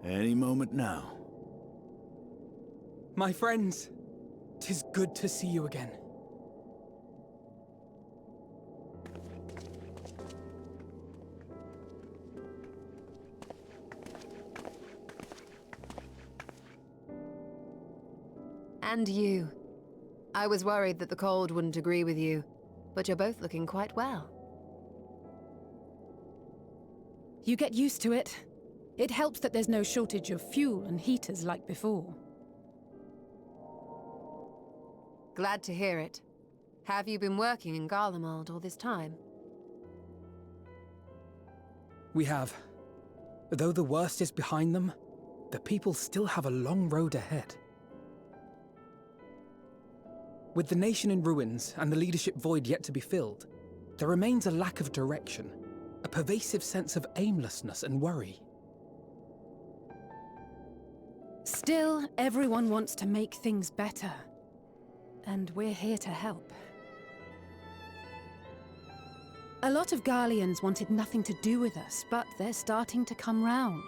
Any moment now. My friends, 'tis good to see you again. And you. I was worried that the cold wouldn't agree with you, but you're both looking quite well. You get used to it. It helps that there's no shortage of fuel and heaters like before. Glad to hear it. Have you been working in Garlemald all this time? We have. Though the worst is behind them, the people still have a long road ahead. With the nation in ruins and the leadership void yet to be filled, there remains a lack of direction, a pervasive sense of aimlessness and worry. Still, everyone wants to make things better. And we're here to help. A lot of Garleans wanted nothing to do with us, but they're starting to come round.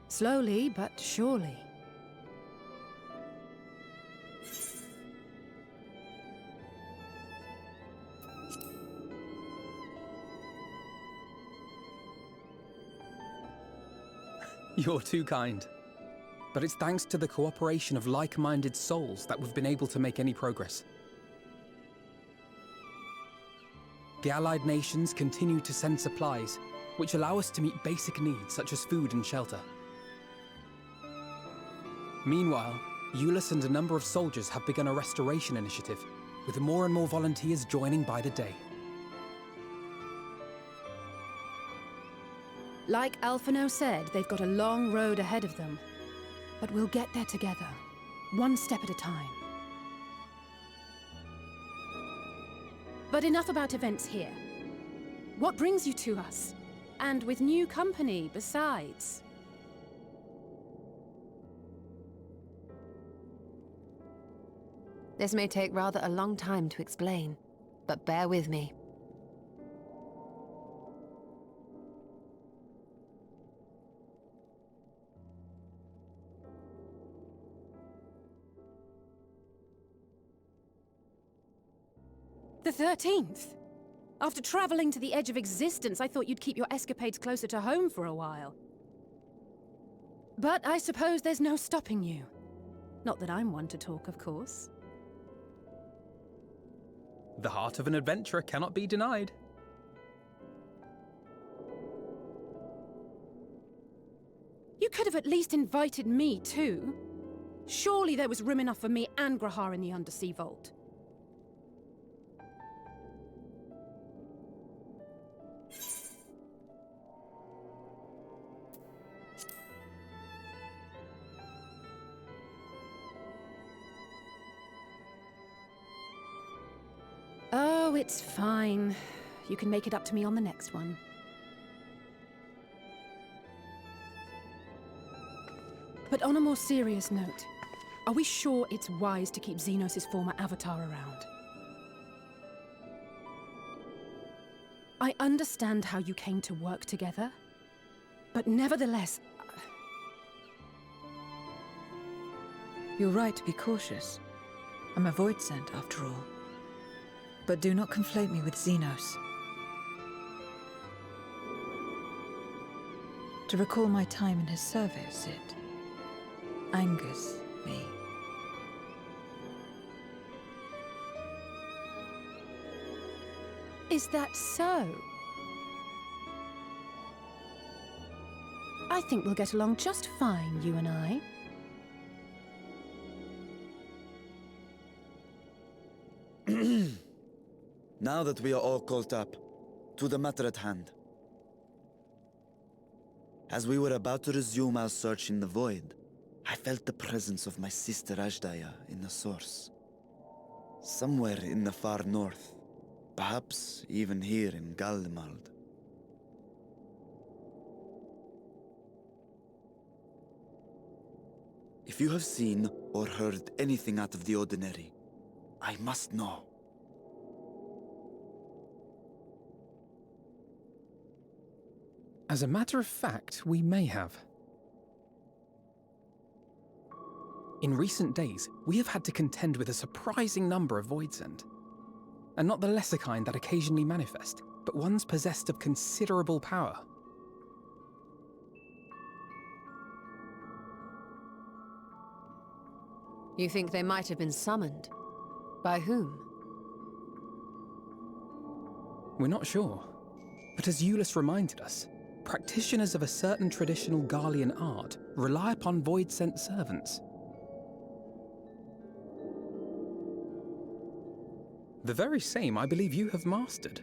Slowly, but surely. You're too kind. But it's thanks to the cooperation of like-minded souls that we've been able to make any progress. The Allied nations continue to send supplies, which allow us to meet basic needs such as food and shelter. Meanwhile, Euless and a number of soldiers have begun a restoration initiative, with more and more volunteers joining by the day. Like Alphino said, they've got a long road ahead of them. But we'll get there together, one step at a time. But enough about events here. What brings you to us? And with new company, besides. This may take rather a long time to explain, but bear with me. The 13th? After traveling to the edge of existence, I thought you'd keep your escapades closer to home for a while. But I suppose there's no stopping you. Not that I'm one to talk, of course. The heart of an adventurer cannot be denied. You could have at least invited me, too. Surely there was room enough for me and Grahar in the Undersea Vault. Oh, it's fine. You can make it up to me on the next one. But on a more serious note, are we sure it's wise to keep Xenos' former avatar around? I understand how you came to work together, but nevertheless... You're right to be cautious. I'm a void sent, after all. But do not conflate me with Xenos. To recall my time in his service, it angers me. Is that so? I think we'll get along just fine, you and I. Now that we are all caught up, to the matter at hand. As we were about to resume our search in the void, I felt the presence of my sister Ajdaya in the source. Somewhere in the far north, perhaps even here in Garlemald. If you have seen or heard anything out of the ordinary, I must know. As a matter of fact, we may have. In recent days, we have had to contend with a surprising number of Voidsent. And not the lesser kind that occasionally manifest, but ones possessed of considerable power. You think they might have been summoned? By whom? We're not sure. But as Euless reminded us, practitioners of a certain traditional Garlean art rely upon Void-sent servants. The very same I believe you have mastered.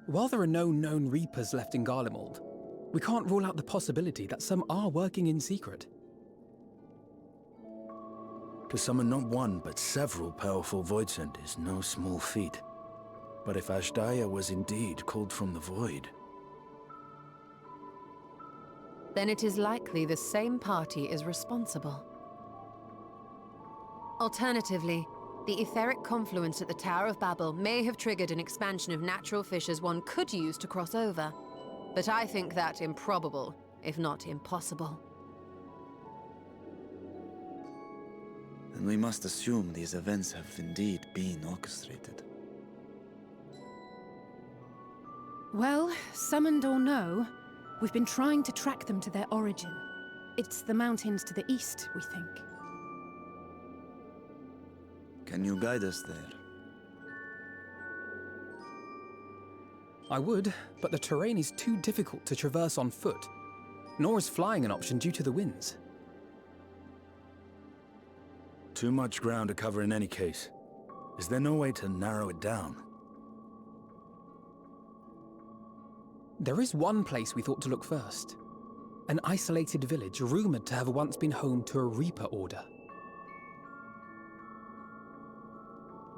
While there are no known Reapers left in Garlemald, we can't rule out the possibility that some are working in secret. To summon not one, but several powerful Voidsent is no small feat. But if Ashdaya was indeed called from the Void... Then it is likely the same party is responsible. Alternatively, the etheric confluence at the Tower of Babel may have triggered an expansion of natural fissures one could use to cross over. But I think that improbable, if not impossible. And we must assume these events have indeed been orchestrated. Well, summoned or no, we've been trying to track them to their origin. It's the mountains to the east, we think. Can you guide us there? I would, but the terrain is too difficult to traverse on foot, nor is flying an option due to the winds. Too much ground to cover in any case. Is there no way to narrow it down? There is one place we thought to look first. An isolated village rumoured to have once been home to a Reaper order.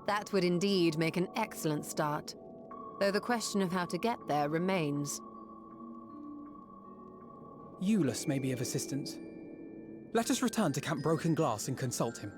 That would indeed make an excellent start, though the question of how to get there remains. Euless may be of assistance. Let us return to Camp Broken Glass and consult him.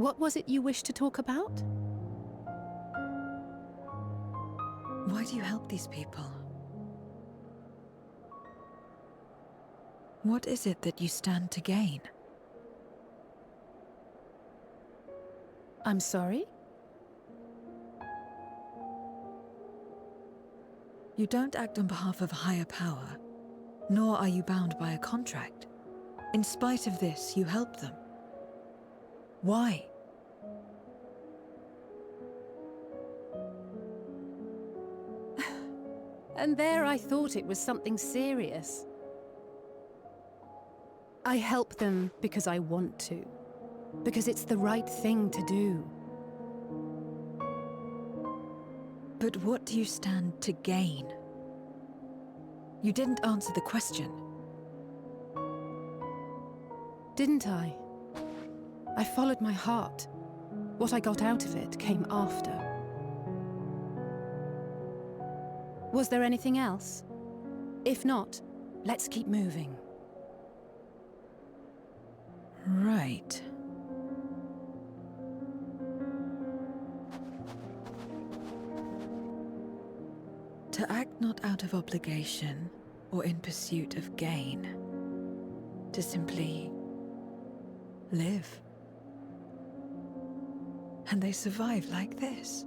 What was it you wished to talk about? Why do you help these people? What is it that you stand to gain? I'm sorry? You don't act on behalf of a higher power, nor are you bound by a contract. In spite of this, you help them. Why? And there I thought it was something serious. I help them because I want to. Because it's the right thing to do. But what do you stand to gain? You didn't answer the question. Didn't I? I followed my heart. What I got out of it came after. Was there anything else? If not, let's keep moving. Right. To act not out of obligation or in pursuit of gain. To simply live. And they survive like this.